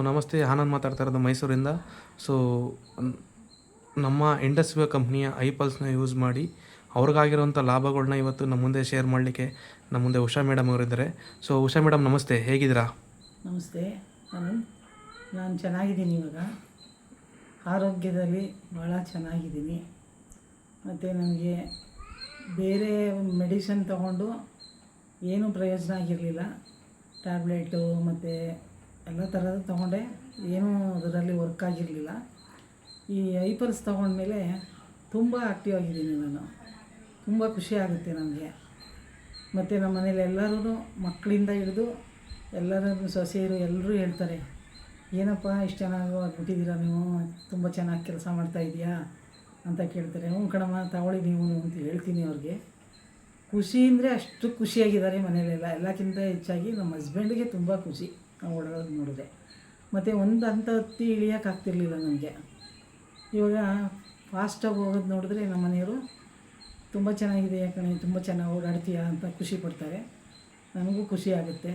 ನಮಸ್ತೆ, ಆನಂದ್ ಮಾತಾಡ್ತಾ ಇರೋದು ಮೈಸೂರಿಂದ. ಸೊ ನಮ್ಮ ಇಂಡಸ್ಟ್ರಿಯಲ್ ಕಂಪ್ನಿಯ ಐಪಲ್ಸ್ನ ಯೂಸ್ ಮಾಡಿ ಅವ್ರಿಗಾಗಿರೋಂಥ ಲಾಭಗಳನ್ನ ಇವತ್ತು ನಮ್ಮ ಮುಂದೆ ಶೇರ್ ಮಾಡಲಿಕ್ಕೆ ನಮ್ಮ ಮುಂದೆ ಉಷಾ ಮೇಡಮ್ ಅವರಿದ್ದಾರೆ. ಸೊ ಉಷಾ ಮೇಡಮ್ ನಮಸ್ತೆ, ಹೇಗಿದ್ದೀರಾ? ನಮಸ್ತೆ ಆನಂದ್, ನಾನು ಚೆನ್ನಾಗಿದ್ದೀನಿ. ಇವಾಗ ಆರೋಗ್ಯದಲ್ಲಿ ಭಾಳ ಚೆನ್ನಾಗಿದ್ದೀನಿ. ಮತ್ತು ನನಗೆ ಬೇರೆ ಮೆಡಿಸನ್ ತಗೊಂಡು ಏನೂ ಪ್ರಯೋಜನ ಆಗಿರಲಿಲ್ಲ. ಟ್ಯಾಬ್ಲೆಟು ಮತ್ತು ಎಲ್ಲ ಥರದ್ದು ತೊಗೊಂಡೆ, ಏನೂ ಅದರಲ್ಲಿ ವರ್ಕ್ ಆಗಿರಲಿಲ್ಲ. ಈ ಐಪಲ್ಸ್ ತೊಗೊಂಡ್ಮೇಲೆ ತುಂಬ ಆ್ಯಕ್ಟಿವ್ ಆಗಿದ್ದೀನಿ ನಾನು. ತುಂಬ ಖುಷಿ ಆಗುತ್ತೆ ನನಗೆ. ಮತ್ತು ನಮ್ಮ ಮನೇಲಿ ಎಲ್ಲರೂ ಮಕ್ಕಳಿಂದ ಹಿಡಿದು ಎಲ್ಲರೂ ಸೊಸೆಯರು ಎಲ್ಲರೂ ಹೇಳ್ತಾರೆ, ಏನಪ್ಪ ಇಷ್ಟು ಚೆನ್ನಾಗಿ ಆಗ್ಬಿಟ್ಟಿದ್ದೀರಾ ನೀವು, ತುಂಬ ಚೆನ್ನಾಗಿ ಕೆಲಸ ಮಾಡ್ತಾಯಿದ್ದೀಯಾ ಅಂತ ಕೇಳ್ತಾರೆ. ಹ್ಞೂ ಕಣಮ್ಮ ತಗೊಳ್ಳಿ ನೀವು ಅಂತ ಹೇಳ್ತೀನಿ ಅವ್ರಿಗೆ. ಖುಷಿ ಅಂದರೆ ಅಷ್ಟು ಖುಷಿಯಾಗಿದ್ದಾರೆ ಮನೇಲೆಲ್ಲ. ಎಲ್ಲಕ್ಕಿಂತ ಹೆಚ್ಚಾಗಿ ನಮ್ಮ ಹಸ್ಬೆಂಡಿಗೆ ತುಂಬ ಖುಷಿ ನಾವು ಓಡಾಡೋದು ನೋಡಿದೆ. ಮತ್ತು ಒಂದು ಹಂತ ಹತ್ತಿ ಇಳಿಯೋಕ್ಕಾಗ್ತಿರ್ಲಿಲ್ಲ ನನಗೆ. ಇವಾಗ ಫಾಸ್ಟಾಗಿ ಹೋಗೋದು ನೋಡಿದ್ರೆ ನಮ್ಮ ಮನೆಯವರು ತುಂಬ ಚೆನ್ನಾಗಿದೆ ಕಣೆ, ತುಂಬ ಚೆನ್ನಾಗಿ ಓಡಾಡ್ತೀಯಾ ಅಂತ ಖುಷಿ ಪಡ್ತಾರೆ. ನನಗೂ ಖುಷಿ ಆಗುತ್ತೆ.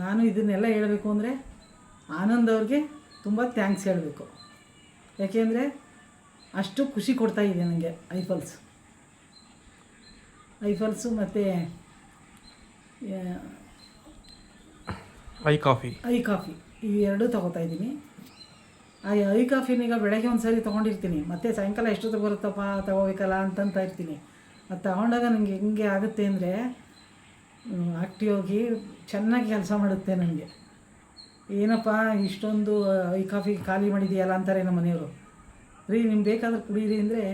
ನಾನು ಇದನ್ನೆಲ್ಲ ಹೇಳಬೇಕು ಅಂದರೆ ಆನಂದ್ ಅವ್ರಿಗೆ ತುಂಬ ಥ್ಯಾಂಕ್ಸ್ ಹೇಳಬೇಕು. ಯಾಕೆಂದರೆ ಅಷ್ಟು ಖುಷಿ ಕೊಡ್ತಾಯಿದೆ ನನಗೆ ಐಪಲ್ಸು ಮತ್ತು ಐ ಕಾಫಿ ಈ ಎರಡೂ ತೊಗೋತಾಯಿದ್ದೀನಿ. ಐ ಕಾಫಿನೀಗ ಬೆಳಗ್ಗೆ ಒಂದು ಸಾರಿ ತೊಗೊಂಡಿರ್ತೀನಿ, ಮತ್ತು ಸಾಯಂಕಾಲ ಎಷ್ಟೊತ್ತಿಗೆ ಬರುತ್ತಪ್ಪ ತೊಗೋಬೇಕಲ್ಲ ಅಂತಂತ ಇರ್ತೀನಿ. ಅದು ತೊಗೊಂಡಾಗ ನನಗೆ ಹೆಂಗೆ ಆಗುತ್ತೆ ಅಂದರೆ ಆ್ಯಕ್ಟಿವ್ ಆಗಿ ಚೆನ್ನಾಗಿ ಕೆಲಸ ಮಾಡುತ್ತೆ ನನಗೆ. ಏನಪ್ಪ ಇಷ್ಟೊಂದು ಐ ಕಾಫಿ ಖಾಲಿ ಮಾಡಿದೆಯಲ್ಲ ಅಂತಾರೆ ನಮ್ಮ ಮನೆಯವರು. ರೀ ನಿಮ್ಗೆ ಬೇಕಾದ್ರೆ ಕುಡೀರಿ ಅಂದರೆ,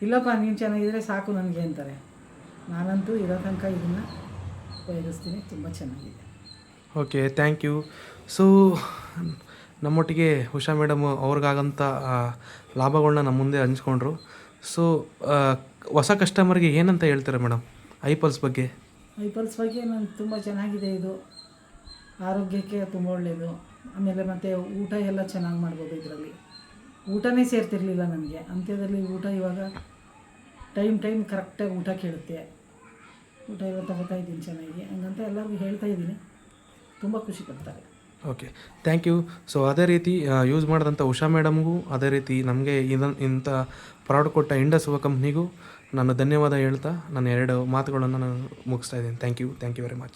ಇಲ್ಲಪ್ಪ ನೀನು ಚೆನ್ನಾಗಿದ್ದರೆ ಸಾಕು ನನಗೆ ಅಂತಾರೆ. ನಾನಂತೂ ಇರೋ ತನಕ ಇದನ್ನು ಉಪಯೋಗಿಸ್ತೀನಿ, ತುಂಬ ಚೆನ್ನಾಗಿದೆ. Okay, thank you. ಸೊ ನಮ್ಮೊಟ್ಟಿಗೆ ಉಷಾ ಮೇಡಮ್ ಅವ್ರಿಗಾಗಂಥ ಲಾಭಗಳನ್ನ ನಮ್ಮ ಮುಂದೆ ಹಂಚ್ಕೊಂಡ್ರು. ಸೊ ಹೊಸ ಕಸ್ಟಮರ್ಗೆ ಏನಂತ ಹೇಳ್ತಾರೆ ಮೇಡಮ್ ಐಪಲ್ಸ್ ಬಗ್ಗೆ? ಐಪಲ್ಸ್ ಬಗ್ಗೆ ನಾನು ತುಂಬ ಚೆನ್ನಾಗಿದೆ. ಇದು ಆರೋಗ್ಯಕ್ಕೆ ತುಂಬ ಒಳ್ಳೆಯದು. ಆಮೇಲೆ ಮತ್ತು ಊಟ ಎಲ್ಲ ಚೆನ್ನಾಗಿ ಮಾಡ್ಬೋದು ಇದರಲ್ಲಿ. ಊಟನೇ ಸೇರ್ತಿರಲಿಲ್ಲ ನನಗೆ. ಅಂತ್ಯದಲ್ಲಿ ಊಟ ಇವಾಗ ಟೈಮ್ ಕರೆಕ್ಟಾಗಿ ಊಟ ಕೇಳುತ್ತೆ. ಊಟ ಎಲ್ಲ ತೊಗೋತಾ ಇದ್ದೀನಿ ಚೆನ್ನಾಗಿ, ಹಂಗಂತ ಎಲ್ಲರಿಗೂ ಹೇಳ್ತಾ ಇದ್ದೀನಿ. ತುಂಬ ಖುಷಿ ಪಡ್ತಾರೆ. Okay, thank you. ಸೊ ಅದೇ ರೀತಿ ಯೂಸ್ ಮಾಡಿದಂಥ ಉಷಾ ಮೇಡಮ್ಗೂ, ಅದೇ ರೀತಿ ನಮಗೆ ಇಂಥ ಪ್ರಾಡಕ್ಟ್ ಕೊಟ್ಟ ಇಂಡಸ್ ಕಂಪ್ನಿಗೂ ನಾನು ಧನ್ಯವಾದ ಹೇಳ್ತಾ ನನ್ನ ಎರಡು ಮಾತುಗಳನ್ನು ನಾನು ಮುಗಿಸ್ತಾ ಇದ್ದೀನಿ. Thank you very much.